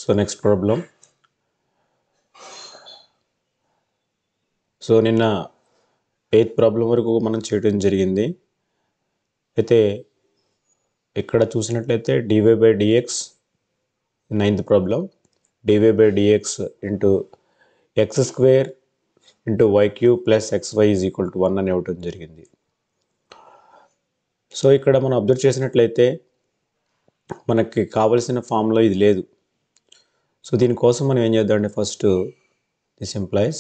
So next problem. So నిన్న 8th problem వరకు మనం చేయడం జరిగింది. అయితే ఇక్కడ చూసినట్లయితే dy/dx 9th problem dy/dx into x² into y³ plus xy is equal to 1 అని ఇవ్వడం జరిగింది. సో ఇక్కడ మనం అబ్జర్వ్ చేసినట్లయితే మనకి కావలసిన ఫామ్లో ఇది లేదు. సో దీనికోసం మనం ఏం చేద్దామంటే ఫస్ట్ దిస్ ఇంప్లైస్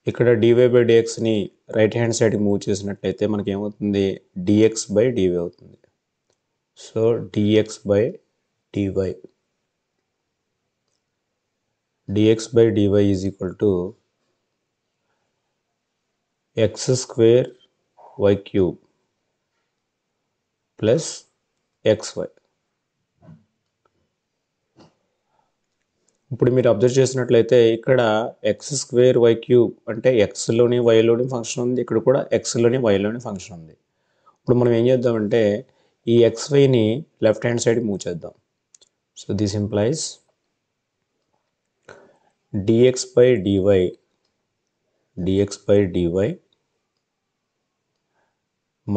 ఇక్కడ dy/dxని రైట్ హ్యాండ్ సైడ్కి మూవ్ చేసినట్లయితే మనకి ఏమవుతుంది, dx/dy అవుతుంది. So dx/dy is equal to x² y³ plus xy. ఇప్పుడు మీరు అబ్జర్వ్ చేసినట్లయితే ఇక్కడ x² y³ అంటే xలోని yలోని ఫంక్షన్ ఉంది, ఇక్కడ కూడా xలోని yలోని ఫంక్షన్ ఉంది. ఇప్పుడు మనం ఏం చేద్దామంటే ఈ xyని లెఫ్ట్ హ్యాండ్ సైడ్ మూవ్ చేద్దాం. So this implies dx/dy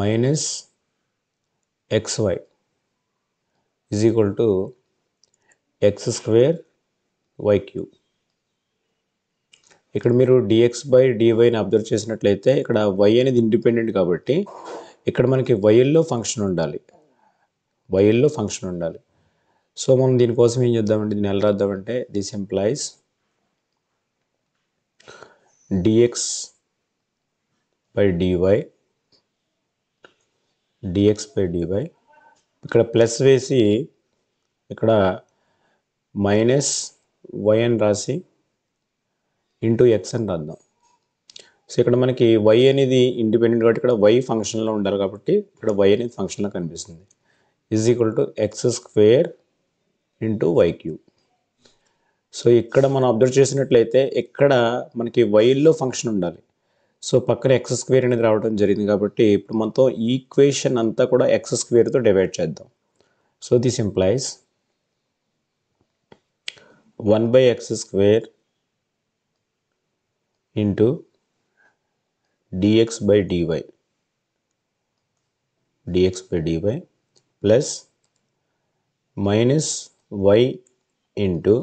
minus xy is equal to x² y³. ఇక్కడ మీరు dx/dyని అబ్జర్వ్ చేసినట్లయితే ఇక్కడ y అనేది ఇండిపెండెంట్ కాబట్టి ఇక్కడ మనకి వైల్లో ఫంక్షన్ ఉండాలి. సో మనం దీనికోసం ఏం చేద్దామంటే దీన్ని ఎలా రాద్దామంటే దిస్ ఇంప్లైస్ dx/dy ఇక్కడ ప్లస్ వేసి ఇక్కడ మైనస్ y అని రాసి ఇంటూ x అని రాద్దాం. సో ఇక్కడ మనకి y అనేది ఇండిపెండెంట్ కాబట్టి ఇక్కడ y ఫంక్షన్లో ఉండాలి కాబట్టి ఇక్కడ y అనేది ఫంక్షన్లో కనిపిస్తుంది. Is equal to x² into y³. So ఇక్కడ మనం అబ్జర్వ్ చేసినట్లయితే ఇక్కడ మనకి వైల్లో ఫంక్షన్ ఉండాలి. సో పక్కన x² అనేది రావడం జరిగింది కాబట్టి ఇప్పుడు మనతో ఈక్వేషన్ అంతా కూడా x²తో డివైడ్ చేద్దాం. So this implies 1/x² into dx/dy plus minus y into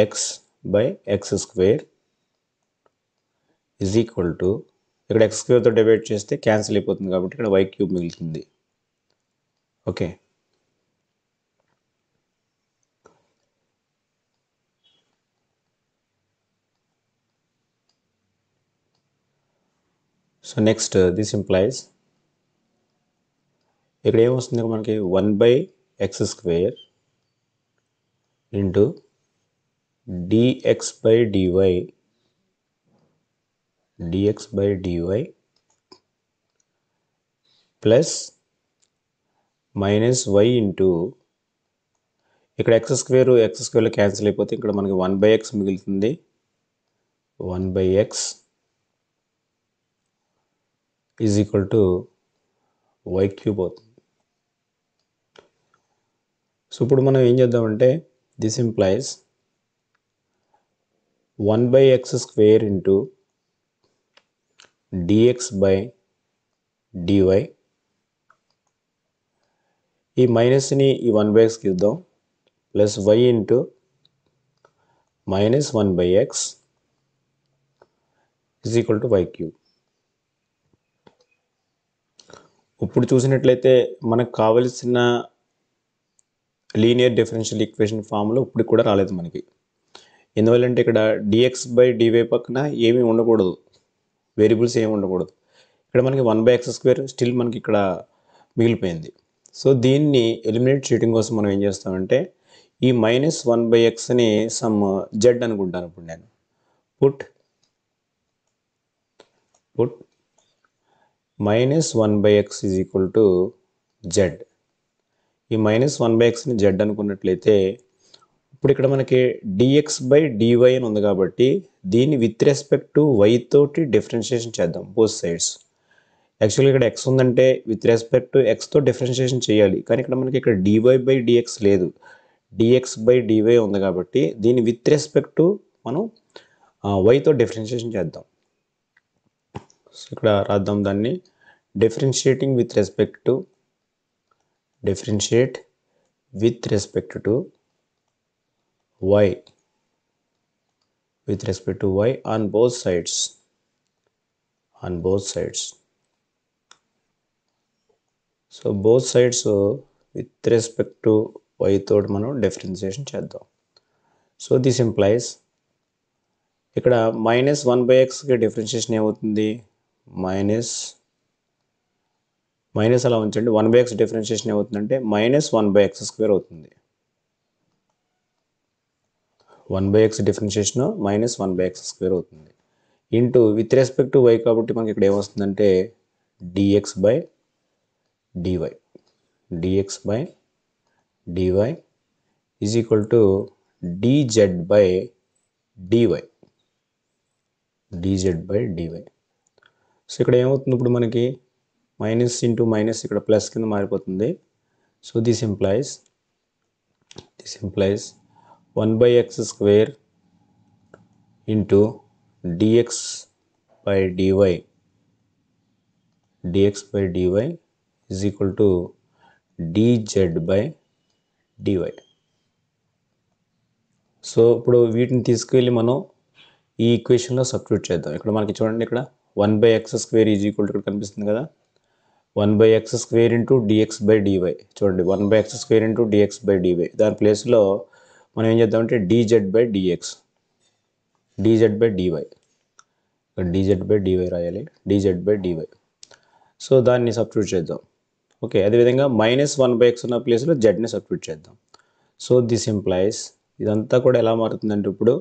x/x² is equal to ఇక్కడ x²తో డివైడ్ చేస్తే క్యాన్సిల్ అయిపోతుంది కాబట్టి ఇక్కడ y³ మిగులుతుంది. Okay, so next this implies ఇక్కడ ఏమొస్తుంది మనకి 1/x² into dx/dy plus minus y into ఇక్కడ x² క్యాన్సిల్ అయిపోతే ఇక్కడ మనకి 1/x మిగులుతుంది. 1/x is equal to y³ అవుతుంది. సో ఇప్పుడు మనం ఏం చేద్దామంటే this implies 1/x² into dx/dy ఈ మైనస్ని ఈ 1/xకి ఇద్దాం plus y into minus 1/x is equal to y³. ఇప్పుడు చూసినట్లయితే మనకు కావలసిన లీనియర్ డిఫరెన్షియల్ ఈక్వేషన్ ఫామ్లో ఇప్పుడు కూడా రాలేదు మనకి. ఎందువల్లంటే ఇక్కడ dx/dy పక్కన ఏమీ ఉండకూడదు, వేరియబుల్స్ ఏమి ఉండకూడదు. ఇక్కడ మనకి 1/x² స్టిల్ మనకి ఇక్కడ మిగిలిపోయింది. సో దీన్ని ఎలిమినేట్ చేయడం కోసం మనం ఏం చేస్తామంటే ఈ మైనస్ 1/xని సమ్ z అనుకుంటాను. ఇప్పుడు నేను put minus 1/x is equal to z. ఈ మైనస్ 1/xని z అనుకున్నట్లయితే ఇప్పుడు ఇక్కడ మనకి dx/dy అని ఉంది కాబట్టి దీన్ని విత్ రెస్పెక్ట్ టు y తోటి డిఫరెన్షియేషన్ చేద్దాం బోత్ సైడ్స్. యాక్చువల్గా ఇక్కడ ఎక్స్ ఉందంటే విత్ రెస్పెక్ట్ టు ఎక్స్తో డిఫరెన్షియేషన్ చేయాలి, కానీ ఇక్కడ మనకి ఇక్కడ డివై బై డిఎక్స్ లేదు, డిఎక్స్ బై డివై ఉంది కాబట్టి దీన్ని విత్ రెస్పెక్ట్ టు మనం వైతో డిఫరెన్షియేషన్ చేద్దాం. సో ఇక్కడ రాద్దాం దాన్ని, differentiating with respect to, differentiate with respect to y, with respect to y on both sides, on both sides. So both sides with respect to y తోటి మనం differentiation చేద్దాం. So this implies ఇక్కడ -1/xకి differentiation ఏమవుతుంది, minus అలా ఉంచండి, 1/x differentiation ఏమవుతుందంటే -1/x² అవుతుంది. 1/x differentiation -1/x² అవుతుంది. Into with respect to y కాబట్టి మనకి ఇక్కడ ఏమొస్తుందంటే dx by dy, dx by dy is equal to dz by dy, dz by dy. So ఇక్కడ ఏమవుతుంది ఇప్పుడు మనకి మైనస్ ఇంటూ మైనస్ ఇక్కడ ప్లస్ కింద మారిపోతుంది. So this implies 1/x² into dx by dy is equal to dz by dy. So ఇప్పుడు వీటిని తీసుకెళ్ళి మనం ఈ ఈక్వేషన్లో సబ్స్టిట్యూట్ చేద్దాం. ఇక్కడ మనకి చూడండి, ఇక్కడ 1/x² ఈజ్ ఈక్వల్ టు ఇక్కడ కనిపిస్తుంది కదా, 1/x² into dx by dy. చూడండి 1/x² into dx by dy, దాని ప్లేస్లో మనం ఏం చేద్దామంటే dz by dx, dz by dy, dz by dy రాయాలి, dz by dy. సో దాన్ని సబ్స్టిట్యూట్ చేద్దాం. ఓకే, అదేవిధంగా -1/x ఉన్న ప్లేస్లో జెడ్ని సబ్స్టిట్యూట్ చేద్దాం. సో దిస్ ఇంప్లైస్ ఇదంతా కూడా ఎలా మారుతుందంటే ఇప్పుడు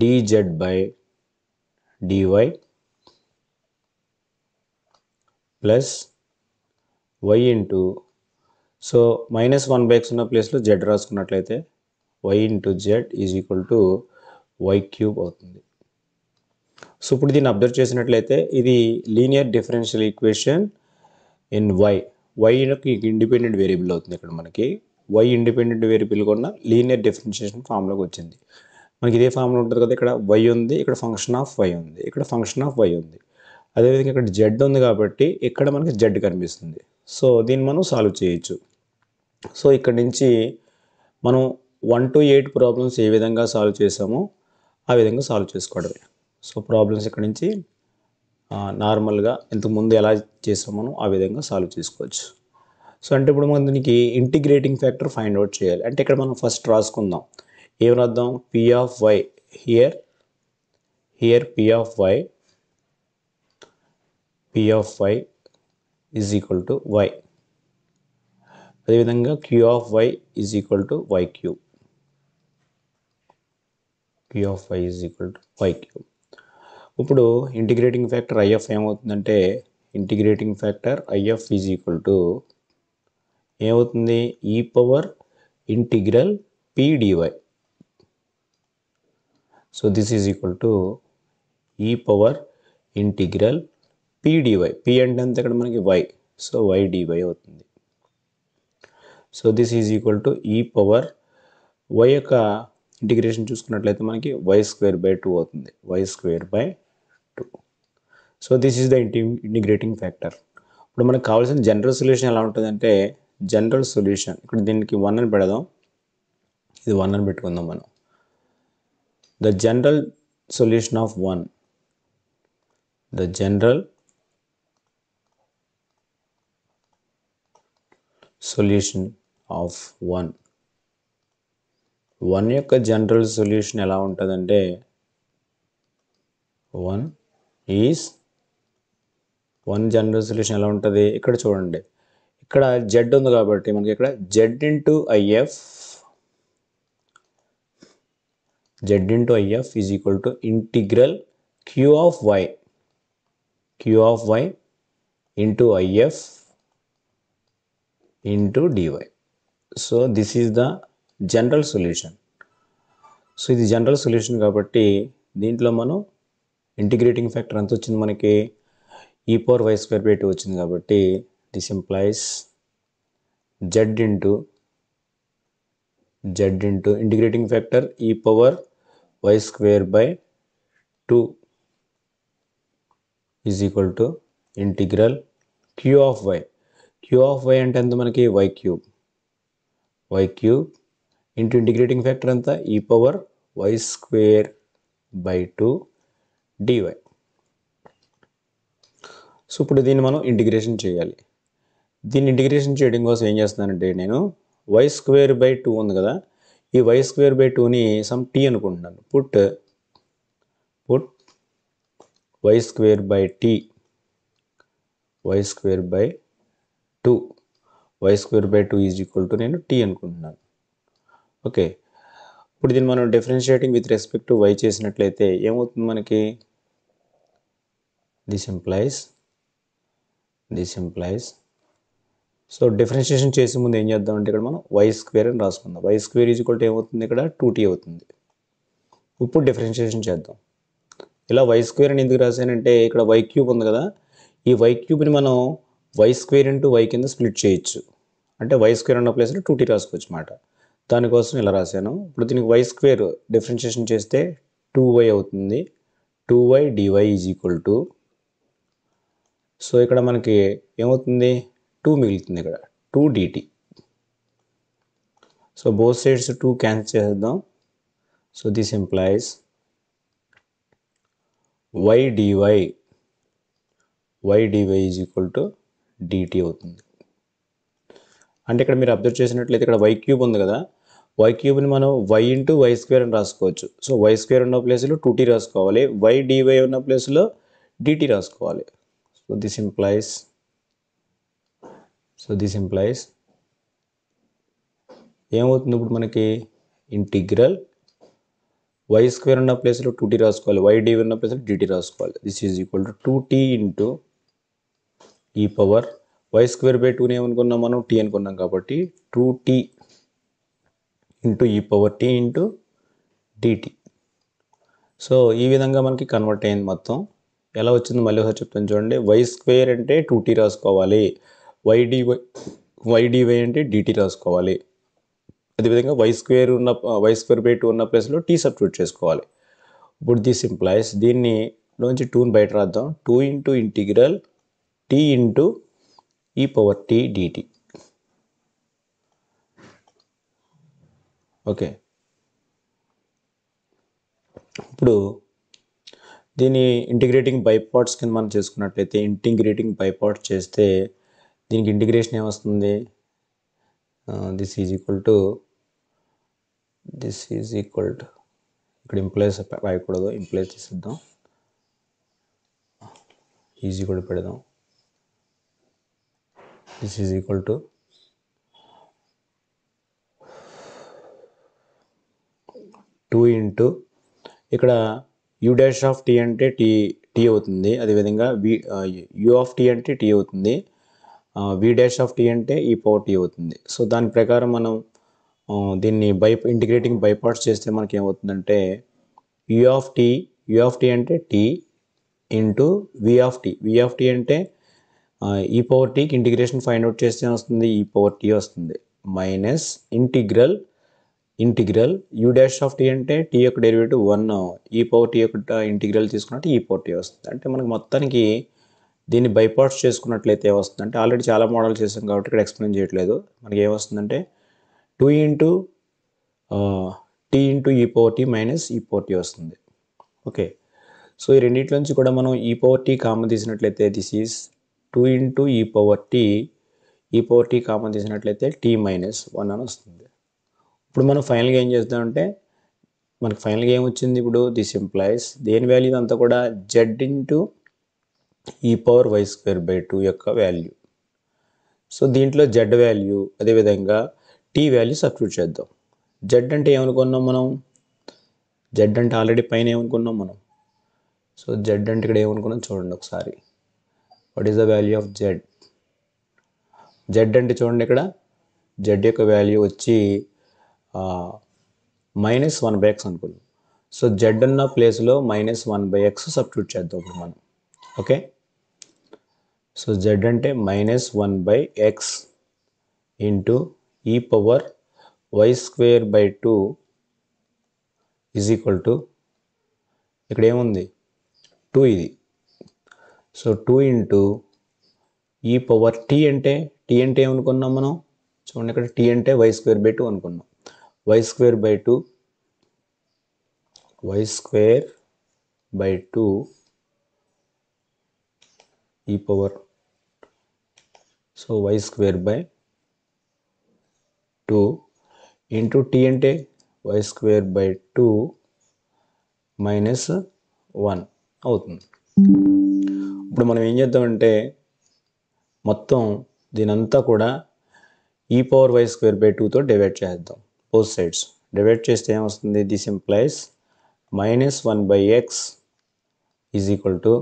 dz by dy plus y into, so -1/x ఉన్న ప్లేస్లో జెడ్ రాసుకున్నట్లయితే y into z is equal to y³ అవుతుంది. సో ఇప్పుడు దీన్ని అబ్జర్వ్ చేసినట్లయితే ఇది linear differential equation in y యొక్క ఇండిపెండెంట్ వేరియబుల్ అవుతుంది. ఇక్కడ మనకి y ఇండిపెండెంట్ వేరియబుల్గా ఉన్న లీనియర్ డిఫరెన్షియేషన్ ఫామ్లోకి వచ్చింది. మనకి ఇదే ఫామ్లో ఉంటుంది కదా, ఇక్కడ y ఉంది, ఇక్కడ ఫంక్షన్ ఆఫ్ y ఉంది, ఇక్కడ ఫంక్షన్ ఆఫ్ y ఉంది, అదేవిధంగా ఇక్కడ జెడ్ ఉంది కాబట్టి ఇక్కడ మనకి జెడ్ కనిపిస్తుంది. సో దీన్ని మనం సాల్వ్ చేయొచ్చు. సో ఇక్కడ నుంచి మనం 1 to 8 ప్రాబ్లమ్స్ ఏ విధంగా సాల్వ్ చేసామో ఆ విధంగా సాల్వ్ చేసుకోవడమే. సో ప్రాబ్లమ్స్ ఇక్కడ నుంచి నార్మల్గా ఇంతకుముందు ఎలా చేసామో ఆ విధంగా సాల్వ్ చేసుకోవచ్చు. సో అంటే ఇప్పుడు మనం దీనికి ఇంటిగ్రేటింగ్ ఫ్యాక్టర్ ఫైండ్ అవుట్ చేయాలి. అంటే ఇక్కడ మనం ఫస్ట్ రాసుకుందాం, ఏం రాద్దాం, p of y, here p of y is equal to y, అదేవిధంగా q of y is equal to y³, q of y is equal to y³. ఇప్పుడు ఇంటిగ్రేటింగ్ ఫ్యాక్టర్ IF ఏమవుతుందంటే, integrating factor IF is equal to ఏమవుతుంది, e power integral p dy. So this is equal to e power integral p dy. p అంటే అంత ఇక్కడ మనకి y, so y dy అవుతుంది. So this is equal to e power y యొక్క integration చూసుకున్నట్లయితే మనకి y²/2 అవుతుంది, y²/2. So this is the integrating factor. ఇప్పుడు మనకు కావాల్సిన జనరల్ సొల్యూషన్ ఎలా ఉంటుందంటే, జనరల్ సొల్యూషన్ ఇక్కడ దీనికి 1 అని పెడదాం, ఇది 1 అని పెట్టుకుందాం మనం. The general solution of 1, the general solution of 1 యొక్క జనరల్ సొల్యూషన్ ఎలా ఉంటుందంటే, 1 జనరల్ సొల్యూషన్ ఎలా ఉంటుంది, ఇక్కడ చూడండి, ఇక్కడ జెడ్ ఉంది కాబట్టి మనకి ఇక్కడ z into IF is equal to integral Q of y into IF into dy. So this is the general solution. So ఇది జనరల్ సొల్యూషన్ కాబట్టి దీంట్లో మనం ఇంటిగ్రేటింగ్ ఫ్యాక్టర్ ఎంత వచ్చింది మనకి, e power y square by 2 వచ్చింది కాబట్టి this implies z into integrating factor e power y square by 2 is equal to integral q of y అంటే ఎంత మనకి y cube into integrating factor అంతా e power y square by 2 dy. So ఇప్పుడు దీన్ని మనం integration చేయాలి. దీన్ని integration చేయడం కోసం ఏం చేస్తున్నానంటే నేను y square by 2 ఉంది కదా, ఈ y square by 2ని సమ్ t అనుకుంటున్నాను. Put y square by t, y square by 2, y square by 2 is equal to నేను t అనుకుంటున్నాను. ఓకే, ఇప్పుడు దీన్ని మనం differentiating with respect to y చేసినట్లయితే ఏమవుతుంది మనకి, దిస్ ఇంప్లైస్ సో డిఫరెన్షియేషన్ చేసే ముందు ఏం చేద్దామంటే ఇక్కడ మనం y స్క్వేర్ అని రాసుకుందాం. y square is equal to ఏమవుతుంది ఇక్కడ 2t అవుతుంది. ఇప్పుడు డిఫరెన్షియేషన్ చేద్దాం. ఇలా y స్క్వేర్ అని ఎందుకు రాశానంటే ఇక్కడ y క్యూబ్ ఉంది కదా, ఈ y క్యూబ్ని మనం y స్క్వేర్ ఇంటూ y కింద స్ప్లిట్ చేయొచ్చు. అంటే y స్క్వేర్ ఉన్న ప్లేస్లో 2t రాసుకోవచ్చు అన్నమాట. దానికోసం ఇలా రాశాను. ఇప్పుడు దీనికి y స్క్వేర్ డిఫరెన్షియేషన్ చేస్తే 2y అవుతుంది. 2y dy is equal to, so ఇక్కడ మనకి ఏమవుతుంది 2 మిగులుతుంది, ఇక్కడ 2 dt. So both sides 2 cancel చేద్దాం. So this implies y dy is equal to dt అవుతుంది. అంటే ఇక్కడ మీరు అబ్జర్వ్ చేసినట్లయితే ఇక్కడ y క్యూబ్ ఉంది కదా, y క్యూబ్ని మనం y ఇంటూ y స్క్వేర్ అని రాసుకోవచ్చు. సో y స్క్వేర్ ఉన్న ప్లేస్లో 2t రాసుకోవాలి, y dy ఉన్న ప్లేస్లో dt రాసుకోవాలి. సో దిస్ ఇంప్లైస్ ఏమవుతుంది ఇప్పుడు మనకి ఇంటిగ్రల్ y స్క్వేర్ ఉన్న ప్లేస్లో 2t రాసుకోవాలి, y dy ఉన్న ప్లేస్లో dt రాసుకోవాలి. This is equal to 2t into e power y square by 2ని ఏమనుకున్నాం మనం t అనుకున్నాం కాబట్టి 2t into e power t into dt. So ఈ విధంగా మనకి కన్వర్ట్ అయింది మొత్తం. ఎలా వచ్చిందో మళ్ళీ ఒకసారి చెప్తాను చూడండి. y స్క్వేర్ అంటే 2t రాసుకోవాలి, y dy అంటే dt రాసుకోవాలి. అదేవిధంగా y స్క్వేర్ బై 2 ఉన్న ప్లేస్లో t సబ్స్టిట్యూట్ చేసుకోవాలి. ఇప్పుడు దిస్ ఇంప్లైస్ దీన్ని నుంచి 2ని బయట రాద్దాం. 2 into integral t into e power t dt. Okay, ఇప్పుడు దీన్ని ఇంటిగ్రేటింగ్ బై పార్ట్స్ కింద మనం చేసుకున్నట్లయితే, ఇంటిగ్రేటింగ్ బై పార్ట్స్ చేస్తే దీనికి ఇంటిగ్రేషన్ ఏమొస్తుంది, దిస్ ఈజ్ ఈక్వల్ టు ఇక్కడ ఇంప్లైస్ రాయకూడదు, ఇంప్లైస్ తీసిద్దాం, ఈజీ కూడా పెడదాం. This is equal to two into ఇక్కడ u డాష్ ఆఫ్ t అంటే t అవుతుంది. అదేవిధంగా u ఆఫ్ t అంటే t అవుతుంది. v డాష్ ఆఫ్ t అంటే ఈ పవర్ t అవుతుంది. సో దాని ప్రకారం మనం దీన్ని ఇంటిగ్రేటింగ్ బై పార్ట్స్ చేస్తే మనకి ఏమవుతుందంటే u ఆఫ్ t అంటే t into v of t అంటే ఈ పవర్ టీకి ఇంటిగ్రేషన్ ఫైండ్ అవుట్ చేస్తే వస్తుంది ఈ పవర్ t వస్తుంది, minus integral u dash of t అంటే t యొక్క డెరివేటివ్ 1, ఈ పవర్ t యొక్క ఇంటిగ్రల్ తీసుకున్నట్టు ఈ పవర్ t వస్తుంది. అంటే మనకు మొత్తానికి దీన్ని బై పార్ట్స్ చేసుకున్నట్లయితే ఏమొస్తుంది అంటే, ఆల్రెడీ చాలా మోడల్ చేసాం కాబట్టి ఇక్కడ ఎక్స్ప్లెయిన్ చేయట్లేదు. మనకి ఏమొస్తుందంటే 2 into t into e power t minus e power t వస్తుంది. ఓకే, సో ఈ రెండింటి నుంచి కూడా మనం ఈ పవర్ t కామన్ తీసినట్లయితే this is 2 into e power t common తీసినట్లయితే t మైనస్ 1 అని వస్తుంది. ఇప్పుడు మనం ఫైనల్గా ఏం చేద్దామంటే, మనకు ఫైనల్గా ఏమొచ్చింది ఇప్పుడు, దిస్ ఇంప్లైస్ దేని వాల్యూ అంతా కూడా z into e power y square by 2 యొక్క వాల్యూ. సో దీంట్లో z వాల్యూ అదేవిధంగా t వాల్యూ సబ్స్టిట్యూట్ చేద్దాం. z అంటే ఏమనుకున్నాం మనం, z అంటే ఆల్రెడీ పైన ఏమనుకున్నాం మనం. సో z అంటే ఇక్కడ ఏమనుకున్నాం చూడండి ఒకసారి, what is the value of z అంటే చూడండి ఇక్కడ z యొక్క వాల్యూ వచ్చి మైనస్ 1/x అనుకున్నాం. సో z ఉన్న ప్లేస్లో మైనస్ 1/x సబ్స్టిట్యూట్ చేద్దాం ఇప్పుడు మనం. ఓకే, సో z అంటే -1/x into e power y² 2 is equal to ఇక్కడ ఏముంది 2 ఇది. So 2 into e power t అంటే ఏమనుకున్నాం మనం చూడండి ఇక్కడ t అంటే y² 2 అనుకున్నాం. y² 2 ఈ power so y² 2 into t అంటే y² 2 -1 అవుతుంది. ఇప్పుడు మనం ఏం చేద్దామంటే మొత్తం దీనంతా కూడా e పవర్ y² 2తో డివైడ్ చేద్దాం. బోత్ సైడ్స్ డివైడ్ చేస్తే ఏమొస్తుంది? This implies -1/x is equal to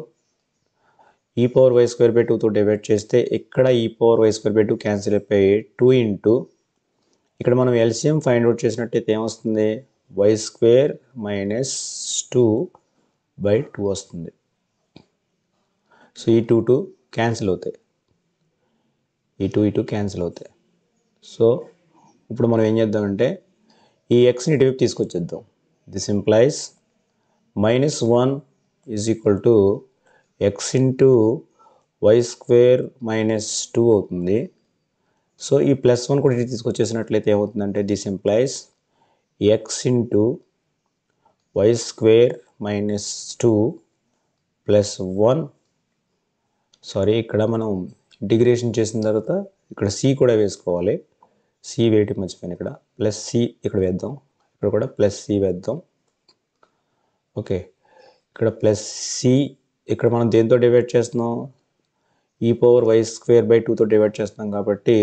e power y² 2తో డివైడ్ చేస్తే ఇక్కడ e పవర్ y² 2 క్యాన్సిల్ అయిపోయి 2 ఇంటూ ఇక్కడ మనం ఎల్సిఎం ఫైండ్ అవుట్ చేసినట్టయితే ఏమొస్తుంది? y² -2/2 వస్తుంది. సో ఈ 2 క్యాన్సిల్ అవుతాయి, ఈ 2 క్యాన్సిల్ అవుతాయి. సో ఇప్పుడు మనం ఏం చేద్దామంటే ఈ ఎక్స్ని ఇటువైపు తీసుకొచ్చేద్దాం. This implies -1 is equal to x into y² -2 అవుతుంది. సో ఈ +1 కూడా ఇటు తీసుకొచ్చేసినట్లయితే ఏమవుతుందంటే this implies x into y² -2 +1 sorry ఇక్కడ మనం ఇంటిగ్రేషన్ చేసిన తర్వాత ఇక్కడ c కూడా వేసుకోవాలి. c వేయటం మర్చిపోయాను, ఇక్కడ +c ఇక్కడ వేద్దాం, ఇక్కడ కూడా +c వేద్దాం. ఓకే, ఇక్కడ +c ఇక్కడ మనం దేంతో డివైడ్ చేస్తున్నాం? e పవర్ y² 2తో డివైడ్ చేస్తున్నాం కాబట్టి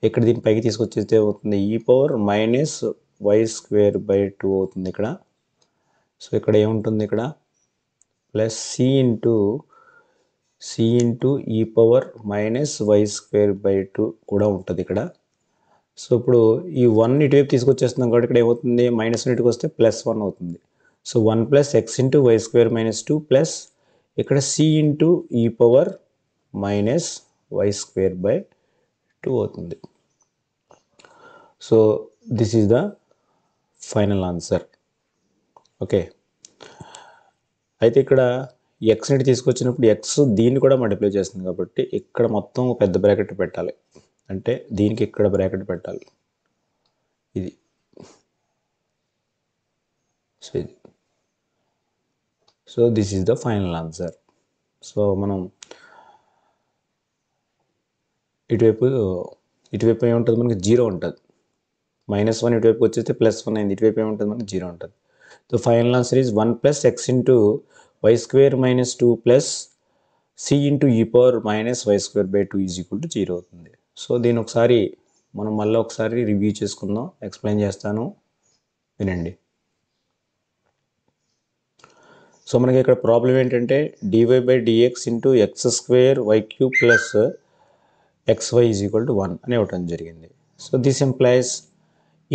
ఇక్కడ దీని పైకి తీసుకొచ్చేస్తే అవుతుంది e పవర్ -y² 2 అవుతుంది ఇక్కడ. సో ఇక్కడ ఏముంటుంది? ఇక్కడ +c into e power -y² 2 కూడా ఉంటుంది ఇక్కడ. సో ఇప్పుడు ఈ 1 ఇటువైపు తీసుకొచ్చేస్తున్నాం కాబట్టి ఇక్కడ ఏమవుతుంది? -1 ఇటుకు వస్తే +1 అవుతుంది. So 1 + x into y² -2 plus ఇక్కడ c into e power -y² 2 అవుతుంది. So this is the final answer. Okay, అయితే ఇక్కడ ఎక్స్ని తీసుకొచ్చినప్పుడు ఎక్స్ దీన్ని కూడా మల్టిప్లై చేస్తుంది కాబట్టి ఇక్కడ మొత్తం పెద్ద బ్రాకెట్ పెట్టాలి, అంటే దీనికి ఇక్కడ బ్రాకెట్ పెట్టాలి ఇది. సో ఇది so this is the final answer. So మనం ఇటువైపు ఏముంటుంది? మనకి 0 ఉంటుంది. -1 ఇటువైపు వచ్చేస్తే +1 అయింది, ఇటువైపు ఏముంటుంది? మనకి 0 ఉంటుంది. So final answer is 1 + x into y² -2 plus c into e power -y² 2 is equal to 0 అవుతుంది. సో దీని ఒకసారి మనం మళ్ళీ ఒకసారి రివ్యూ చేసుకుందాం, ఎక్స్ప్లెయిన్ చేస్తాను, వినండి. సో మనకి ఇక్కడ ప్రాబ్లం ఏంటంటే dy/dx into x² plus xy is equal to 1 అని ఇవ్వటం జరిగింది. సో దిస్ ఇంప్లైస్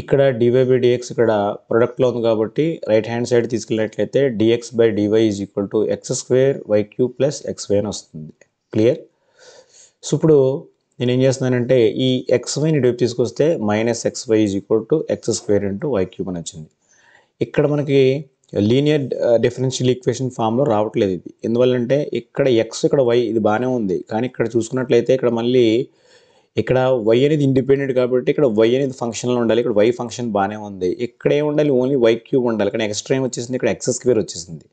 ఇక్కడ dy/dx ఇక్కడ ప్రొడక్ట్లో ఉంది కాబట్టి రైట్ హ్యాండ్ సైడ్ తీసుకెళ్ళినట్లయితే dx/dy is equal to x² plus xy అని వస్తుంది. క్లియర్? సో ఇప్పుడు నేను ఏం చేస్తున్నానంటే ఈ xyని ఇటువైపు తీసుకొస్తే -xy is equal to x² into y³ అని వచ్చింది. ఇక్కడ మనకి లీనియర్ డిఫరెన్షియల్ ఈక్వేషన్ ఫామ్లో రావట్లేదు ఇది. ఎందువల్లంటే ఇక్కడ x ఇక్కడ y ఇది బాగానే ఉంది, కానీ ఇక్కడ చూసుకున్నట్లయితే ఇక్కడ మళ్ళీ ఇక్కడ y అనేది ఇండిపెండెంట్ కాబట్టి ఇక్కడ y అనేది ఫంక్షన్లో ఉండాలి, ఇక్కడ y ఫంక్షన్ బాగానే ఉంది, ఇక్కడ ఏమి ఉండాలి? ఓన్లీ y³ ఉండాలి, కానీ ఎక్స్ట్రా ఏం వచ్చేసింది? ఇక్కడ x² వచ్చేసింది.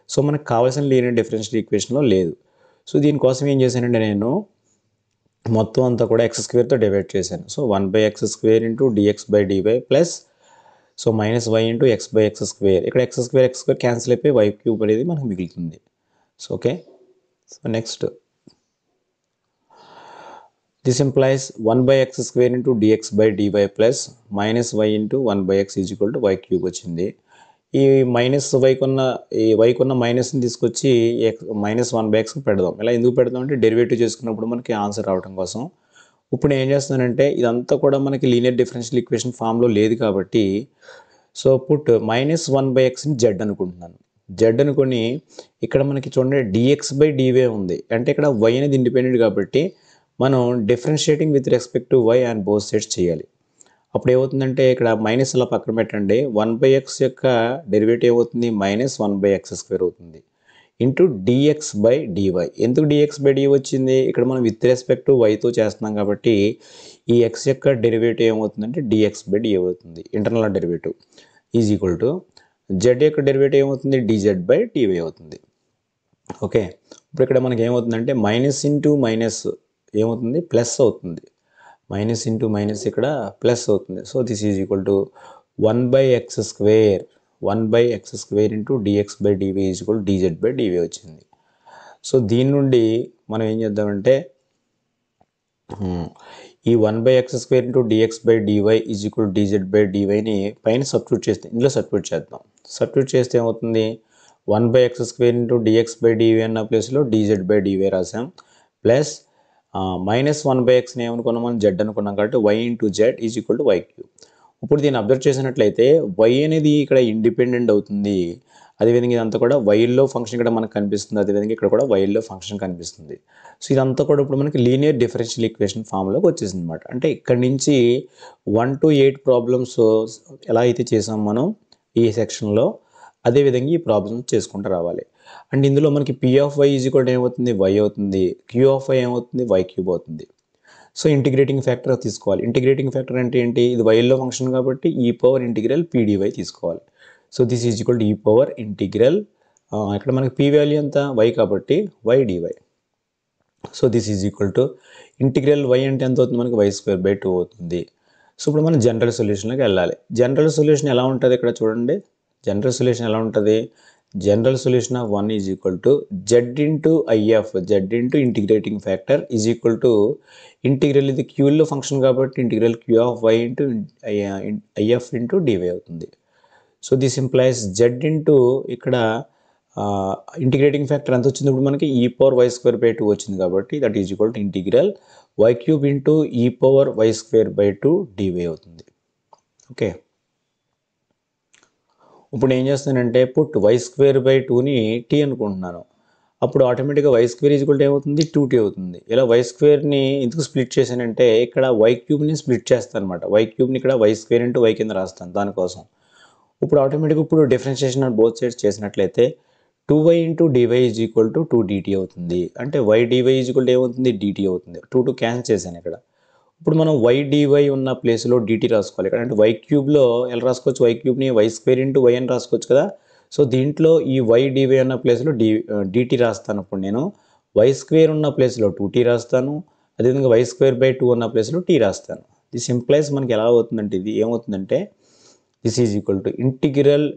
సో మనకు కావాల్సిన లీనియర్ డిఫరెన్షియల్ ఈక్వేషన్లో లేదు. సో దీనికోసం ఏం చేశానంటే నేను మొత్తం అంతా కూడా x²తో డివైడ్ చేశాను. So 1/x² into dx/dy plus so -y into x/x², ఇక్కడ x² క్యాన్సిల్ అయిపోయి y³ అనేది మనకు మిగులుతుంది. So okay, so next this implies 1/x² into dx/dy plus -y into 1/x is equal to y³ వచ్చింది. ఈ వైకున్న మైనస్ని తీసుకొచ్చి -1/x పెడదాం. ఇలా ఎందుకు పెడదాం అంటే డెరివేటివ్ చేసుకున్నప్పుడు మనకి ఆన్సర్ రావడం కోసం. ఇప్పుడు నేను ఏం చేస్తున్నానంటే ఇదంతా కూడా మనకి లీనియర్ డిఫరెన్షియల్ ఈక్వేషన్ ఫామ్లో లేదు కాబట్టి సో పుట్ -1/xని z అనుకుంటున్నాను. జెడ్ అనుకొని ఇక్కడ మనకి చూడండి dx/dy ఉంది, అంటే ఇక్కడ y అనేది ఇండిపెండెంట్ కాబట్టి మనం differentiating with respect to y and both sides చేయాలి. అప్పుడు ఏమవుతుందంటే ఇక్కడ మైనస్ అలా పక్కన పెట్టండి, 1/x యొక్క డెరివేటివ్ ఏమవుతుంది -1/x² అవుతుంది ఇంటూ dx/dy. ఎందుకు dx/dy వచ్చింది? ఇక్కడ మనం విత్ రెస్పెక్ట్ టు వైతో చేస్తున్నాం కాబట్టి ఈ x యొక్క డెరివేటివ్ ఏమవుతుందంటే dx/dy అవుతుంది, internal derivative is equal to z యొక్క డెరివేటివ్ ఏమవుతుంది dz/dy అవుతుంది. ఓకే, ఇప్పుడు ఇక్కడ మనకి ఏమవుతుందంటే మైనస్ ఇంటూ మైనస్ ఏమవుతుంది ప్లస్ అవుతుంది, మైనస్ ఇంటూ మైనస్ ఇక్కడ ప్లస్ అవుతుంది. So this is equal to 1/x² into dx/dy is equal dz/dy వచ్చింది. సో దీని నుండి మనం ఏం చేద్దామంటే ఈ 1/x² into dx/dy is equal dz/dyని పైన సబ్స్టిట్యూట్ చేస్తే ఇందులో సబ్స్టిట్యూట్ చేద్దాం. సబ్స్టిట్యూట్ చేస్తే ఏమవుతుంది 1/x² ఇంటూ dx/dy అన్న ప్లేస్లో dz/dy రాసాం, ప్లస్ -1/xని ఏమనుకున్నాం మనం z అనుకున్నాం కాబట్టి y into z is equal to y3. ఇప్పుడు దీన్ని అబ్జర్వ్ చేసినట్లయితే y అనేది ఇక్కడ ఇండిపెండెంట్ అవుతుంది, అదేవిధంగా ఇదంతా కూడా వైల్లో ఫంక్షన్ ఇక్కడ మనకు కనిపిస్తుంది, అదేవిధంగా ఇక్కడ కూడా వైల్లో ఫంక్షన్ కనిపిస్తుంది. సో ఇదంతా కూడా ఇప్పుడు మనకి లీనియర్ డిఫరెన్షియల్ ఈక్వేషన్ ఫామ్లోకి వచ్చేసింది అనమాట. అంటే ఇక్కడ నుంచి 1 to 8 ప్రాబ్లమ్స్ ఎలా అయితే చేసాం మనం ఈ సెక్షన్లో, అదేవిధంగా ఈ ప్రాబ్లమ్స్ చేసుకుంటూ రావాలి. అండ్ ఇందులో మనకి p(y) ఈజ్ ఈక్వల్ ఏమవుతుంది y అవుతుంది, q(y) ఏమవుతుంది y³ అవుతుంది. సో ఇంటిగ్రేటింగ్ ఫ్యాక్టర్ తీసుకోవాలి. ఇంటిగ్రేటింగ్ ఫ్యాక్టర్ అంటే ఏంటి? ఇది వైల్లో ఫంక్షన్ కాబట్టి e∫pdy తీసుకోవాలి. So this is equal to e∫, ఇక్కడ మనకి p వాల్యూ ఎంత y కాబట్టి y dy. So this is equal to integral y అంటే ఎంత అవుతుంది మనకి y²/2 అవుతుంది. సో ఇప్పుడు మనం జనరల్ సొల్యూషన్లోకి వెళ్ళాలి. జనరల్ సొల్యూషన్ ఎలా ఉంటుంది ఇక్కడ చూడండి, జనరల్ సొల్యూషన్ ఎలా ఉంటుంది? General solution of 1 is equal to z into if, z into integrating factor is equal to integral, ఇది క్యూల్లో ఫంక్షన్ కాబట్టి integral q(y) into if into dy అవుతుంది. So this implies z into ఇక్కడ integrating factor ఎంత వచ్చింది ఇప్పుడు మనకి e⁻y²/2 వచ్చింది కాబట్టి that is equal to integral y³ into e⁻y²/2 dy అవుతుంది. ఓకే, ఇప్పుడు ఏం చేస్తానంటే పుట్ y²/2ని t అనుకుంటున్నాను, అప్పుడు ఆటోమేటిక్గా y² ఈజ్ ఈక్వల్ టు ఏమవుతుంది 2t అవుతుంది. ఇలా y²ని ఎందుకు స్ప్లిట్ చేశానంటే ఇక్కడ y³ స్ప్లిట్ చేస్తాను అనమాట, y³ ఇక్కడ y² ఇంటూ y కింద రాస్తాను దానికోసం. ఇప్పుడు ఆటోమేటిక్గా ఇప్పుడు డిఫరెన్షియేషన్ ఆన్ బోత్ సైడ్స్ చేసినట్లయితే 2y into dy is equal to 2dt అవుతుంది, అంటే y dy is equal to ఏమవుతుంది dt అవుతుంది. 2 క్యాన్సిల్ చేశాను ఇక్కడ. ఇప్పుడు మనం y dy ఉన్న ప్లేస్లో dt రాసుకోవాలి ఇక్కడ, అంటే y³ ఎలా రాసుకోవచ్చు, y³ని y² ఇంటూ y అని రాసుకోవచ్చు కదా. సో దీంట్లో ఈ y dy ఉన్న ప్లేస్లో dt రాస్తాను. అప్పుడు నేను y² ఉన్న ప్లేస్లో 2t రాస్తాను, అదేవిధంగా y²/2 ఉన్న ప్లేస్లో t రాస్తాను. దిస్ ఇంప్లైస్ మనకి ఎలా అవుతుందంటే ఇది ఏమవుతుందంటే this is equal to integral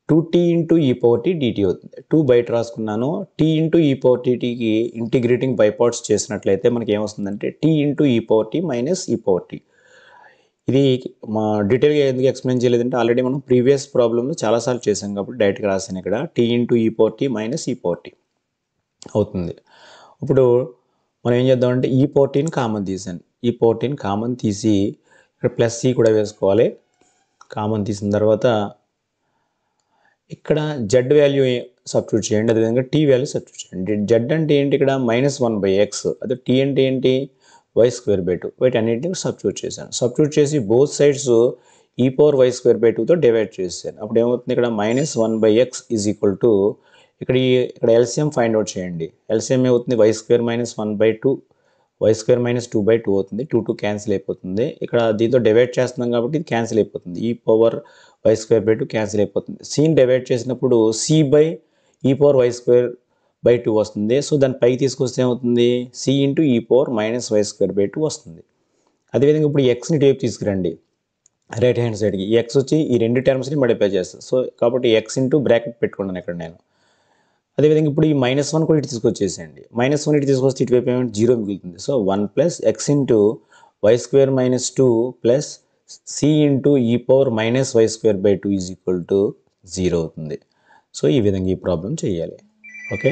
2t into e⁻t dt అవుతుంది. 2 బయట రాసుకున్నాను, t ఇంటూ e⁻tకి ఇంటిగ్రేటింగ్ బై పార్ట్స్ చేసినట్లయితే మనకి ఏమొస్తుందంటే t into e⁻t minus e⁻t. ఇది మా డీటెయిల్గా ఎందుకు ఎక్స్ప్లెయిన్ చేయలేదంటే ఆల్రెడీ మనం ప్రీవియస్ ప్రాబ్లమ్లో చాలాసార్లు చేసాం కాబట్టి డైరెక్ట్గా రాసాను ఇక్కడ t into e⁻t minus e⁻t అవుతుంది. ఇప్పుడు మనం ఏం చేద్దామంటే e⁻tని కామన్ తీసాను, e⁻tని కామన్ తీసి ఇక్కడ ప్లస్ c కూడా వేసుకోవాలి. కామన్ తీసిన తర్వాత ఇక్కడ z వాల్యూ సబ్స్టిట్యూట్ చేయండి, అదేవిధంగా t వాల్యూ సబ్స్టిట్యూట్ చేయండి. z అంటే ఏంటి ఇక్కడ -1/x, అదే t అంటే ఏంటి y²/2, వీటి అన్నింటినీ సబ్స్టిట్యూట్ చేశాను. సబ్స్టిట్యూట్ చేసి బోత్ సైడ్స్ e⁻y²/2తో డివైడ్ చేశాను. అప్పుడు ఏమవుతుంది ఇక్కడ -1/x ఈజ్ ఈక్వల్ టు ఇక్కడ ఎల్సిఎం ఫైండ్ అవుట్ చేయండి. ఎల్సిఎం ఏమవుతుంది y² - 1/2, y² - 2/2 అవుతుంది. 2 క్యాన్సిల్ అయిపోతుంది. ఇక్కడ దీంతో డివైడ్ చేస్తున్నాం కాబట్టి ఇది క్యాన్సిల్ అయిపోతుంది, e⁻y²/2 క్యాన్సిల్ అయిపోతుంది. cని డివైడ్ చేసినప్పుడు c/e⁻y²/2 వస్తుంది. సో దాని పైకి తీసుకొస్తే ఏమవుతుంది c ఇంటూ e⁻−y²/2 వస్తుంది. అదేవిధంగా ఇప్పుడు xని టేప్ తీసుకురండి రైట్ హ్యాండ్ సైడ్కి, ఈ x వచ్చి ఈ రెండు టర్మ్స్ని మల్టిప్లై చేస్తుంది. సో కాబట్టి x ఇంటూ బ్రాకెట్ పెట్టుకున్నాను ఇక్కడ నేను. అదేవిధంగా ఇప్పుడు ఈ -1 కూడా ఇటు తీసుకొచ్చేసేయండి, -1 ఇటు తీసుకొస్తే ఇటువైపు ఏమంటే 0 మిగులుతుంది. So 1 + x into y² - 2 plus c into e⁻−y²/2 is equal to 0 అవుతుంది. సో ఈ విధంగా ఈ ప్రాబ్లం చేయాలి. ఓకే.